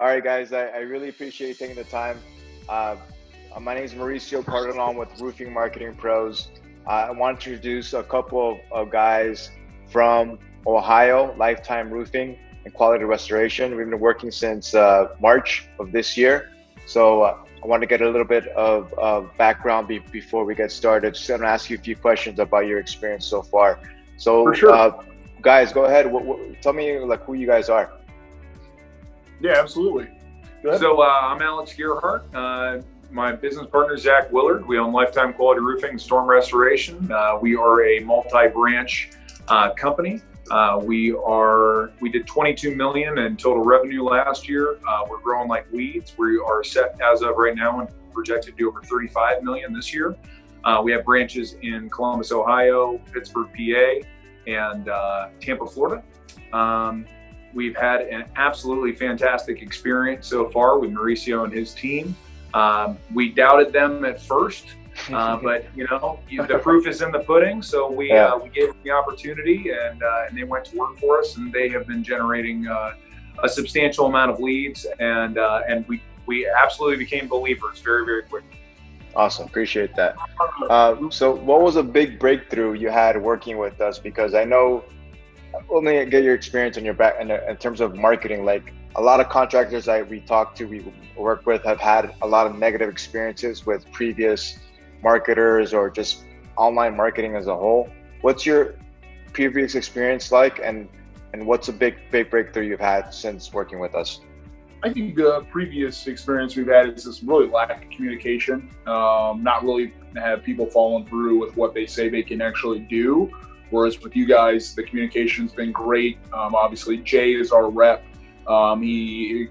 All right, guys, I really appreciate you taking the time. Uh, my name is Mauricio Cardinal with Roofing Marketing Pros. I want to introduce a couple of guys from Ohio, Lifetime Roofing and Quality Restoration. We've been working since March of this year. So I want to get a little bit of background before we get started. Just going to ask you a few questions about your experience so far. So, For sure. guys, go ahead. Tell me like who you guys are. Yeah, absolutely. Go ahead. So I'm Alex Gearhart. My business partner, Zach Willard. We own Lifetime Quality Roofing and Storm Restoration. We are a multi-branch company. We did 22 million in total revenue last year. We're growing like weeds. We are set as of right now and projected to do over 35 million this year. We have branches in Columbus, Ohio, Pittsburgh, PA, and Tampa, Florida. We've had an absolutely fantastic experience so far with Mauricio and his team. We doubted them at first, but the proof is in the pudding. So we gave them the opportunity, and they went to work for us, and they have been generating a substantial amount of leads, and we absolutely became believers very, very quickly. Awesome, appreciate that. So what was a big breakthrough you had working with us? Because I know, let me get your experience on your back in terms of marketing. Like a lot of contractors we work with have had a lot of negative experiences with previous marketers or just online marketing as a whole. What's your previous experience like, and what's a big breakthrough you've had since working with us? I think the previous experience we've had is this really lack of communication. Not really have people following through with what they say they can actually do. Whereas with you guys, the communication's been great. Obviously, Jay is our rep. He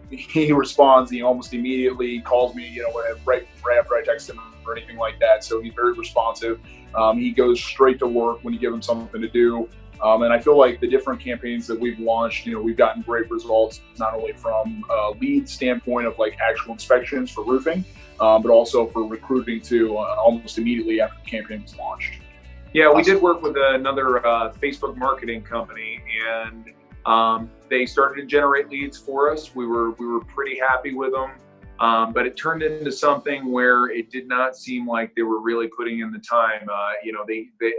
responds. He almost immediately calls me, right after I text him or anything like that. So he's very responsive. He goes straight to work when you give him something to do. And I feel like the different campaigns that we've launched, we've gotten great results, not only from a lead standpoint of like actual inspections for roofing, but also for recruiting to almost immediately after the campaign was launched. Yeah, we did work with another Facebook marketing company, and they started to generate leads for us. We were pretty happy with them, but it turned into something where it did not seem like they were really putting in the time.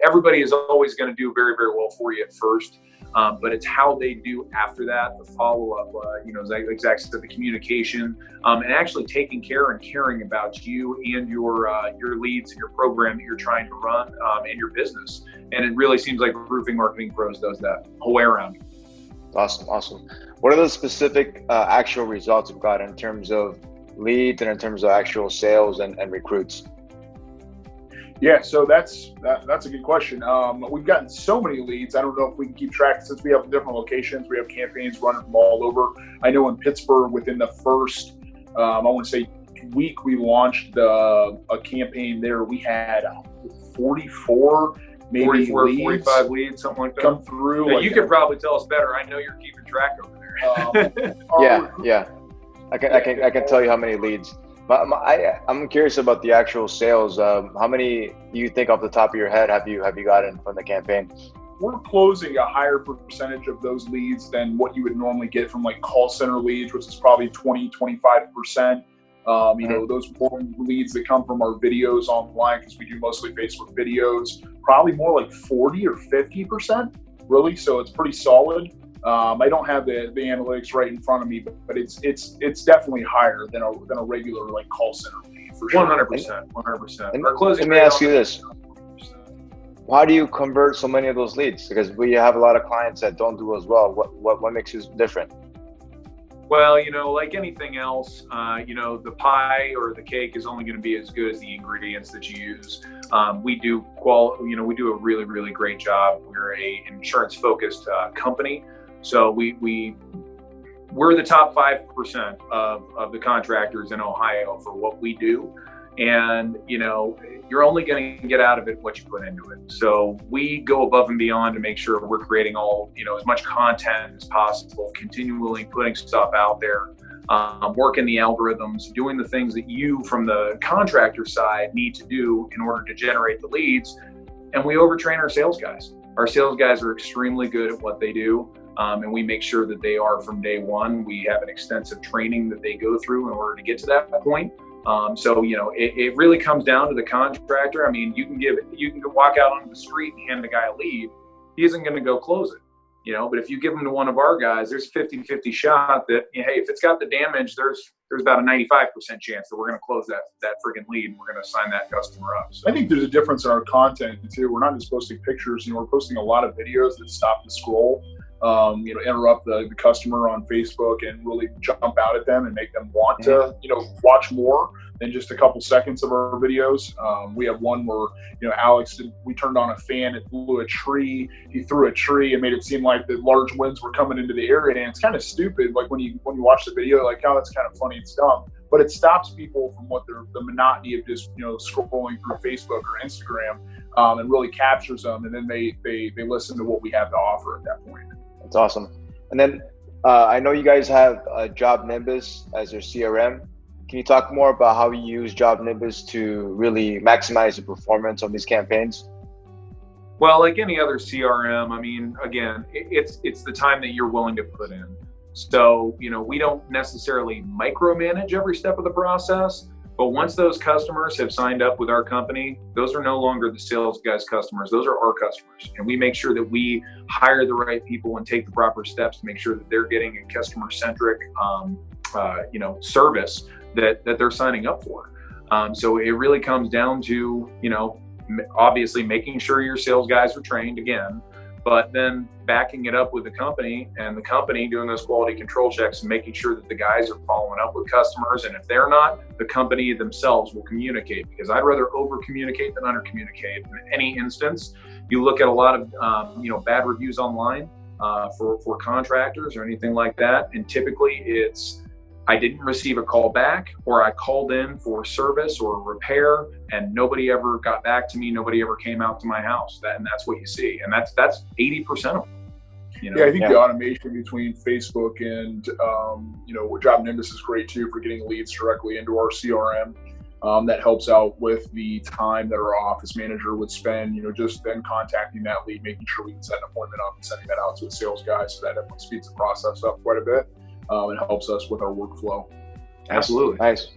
Everybody is always going to do very, very well for you at first, but it's how they do after that, the follow-up, like Zach said, the communication, and actually taking care and caring about you and your leads and your program that you're trying to run, and your business. And it really seems like Roofing Marketing Pros does that whole way around. Awesome. What are the specific actual results you've got in terms of leads and in terms of actual sales and recruits? Yeah, so that's a good question. We've gotten so many leads. I don't know if we can keep track since we have different locations. We have campaigns running from all over. I know in Pittsburgh, within the first, I want to say week we launched a campaign there, we had 44, maybe 44, leads, 45 leads, something like that. come through. Yeah, you could probably tell us better. I know you're keeping track over there. Yeah. I can tell you how many leads. I'm curious about the actual sales. How many do you think off the top of your head have you gotten from the campaign? We're closing a higher percentage of those leads than what you would normally get from like call center leads, which is probably 20-25%. Those warm leads that come from our videos online, because we do mostly Facebook videos, probably more like 40 or 50%, really. So it's pretty solid. I don't have the analytics right in front of me, but it's definitely higher than a regular like call center lead for sure. 100%. And let me ask you this: how do you convert so many of those leads? Because we have a lot of clients that don't do as well. What makes you different? Well, like anything else, the pie or the cake is only going to be as good as the ingredients that you use. We do a really, really great job. We're a insurance-focused company, so we're the top 5% of the contractors in Ohio for what we do. And, you're only going to get out of it what you put into it. So we go above and beyond to make sure we're creating as much content as possible, continually putting stuff out there, working the algorithms, doing the things that you from the contractor side need to do in order to generate the leads. And we overtrain our sales guys. Our sales guys are extremely good at what they do. and we make sure that they are from day one. We have an extensive training that they go through in order to get to that point. So, you know, it really comes down to the contractor. I mean, you can go walk out onto the street and hand the guy a lead. He isn't going to go close it, you know, but if you give them to one of our guys, there's 50-50 shot that, you know, hey, if it's got the damage, there's about a 95% chance that we're going to close that friggin' lead and we're going to sign that customer up. So I think there's a difference in our content too. We're not just posting pictures, you know, we're posting a lot of videos that stop the scroll, you know, interrupt the customer on Facebook and really jump out at them and make them want to, you know, watch more than just a couple seconds of our videos. We have one where, you know, we turned on a fan, it blew a tree. He threw a tree and made it seem like the large winds were coming into the area. And it's kind of stupid. Like when you watch the video, like, oh, that's kind of funny, it's dumb. But it stops people from the monotony of just, you know, scrolling through Facebook or Instagram, and really captures them. And then they listen to what we have to offer at that point. That's awesome. And then I know you guys have Job Nimbus as your CRM. Can you talk more about how you use Job Nimbus to really maximize the performance on these campaigns? Well, like any other CRM, I mean, again, it's the time that you're willing to put in. So, you know, we don't necessarily micromanage every step of the process, but once those customers have signed up with our company, those are no longer the sales guys' customers. Those are our customers. And we make sure that we hire the right people and take the proper steps to make sure that they're getting a customer-centric, you know, service that they're signing up for. So it really comes down to, you know, obviously making sure your sales guys are trained again, but then backing it up with the company and the company doing those quality control checks and making sure that the guys are following up with customers. And if they're not, the company themselves will communicate, because I'd rather over communicate than under communicate. In any instance, you look at a lot of, you know, bad reviews online for contractors or anything like that. And typically it's, I didn't receive a call back, or I called in for service or repair and nobody ever got back to me. Nobody ever came out to my house. And that's what you see. And that's 80% of them. You know? Yeah, I think the automation between Facebook and, you know, Job Nimbus is great too for getting leads directly into our CRM. That helps out with the time that our office manager would spend, you know, just then contacting that lead, making sure we can set an appointment up and sending that out to a sales guy. So that definitely speeds the process up quite a bit. It helps us with our workflow. Absolutely. Nice.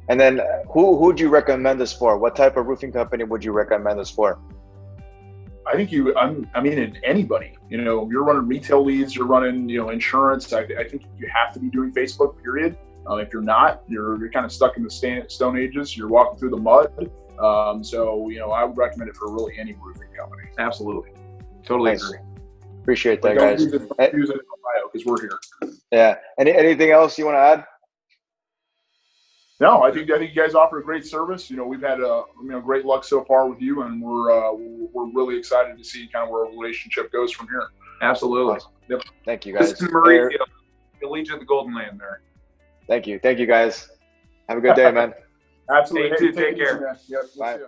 And then who would you recommend this for? What type of roofing company would you recommend this for? I think I mean, anybody, you know, you're running retail leads, you're running, you know, insurance. I think you have to be doing Facebook, period. If you're not, you're kind of stuck in the stone ages. You're walking through the mud. So, you know, I would recommend it for really any roofing company. Absolutely. Totally agree. Appreciate that, guys. Use it in Ohio because we're here. Yeah. Anything else you want to add? No, I think you guys offer a great service. You know, we've had great luck so far with you, and we're really excited to see kind of where our relationship goes from here. Absolutely. Awesome. Yep. Thank you, guys. This is Marie, you'll lead you to the golden land there. Thank you, guys. Have a good day, man. Absolutely. Hey, take care. Yep, we'll Bye. see you.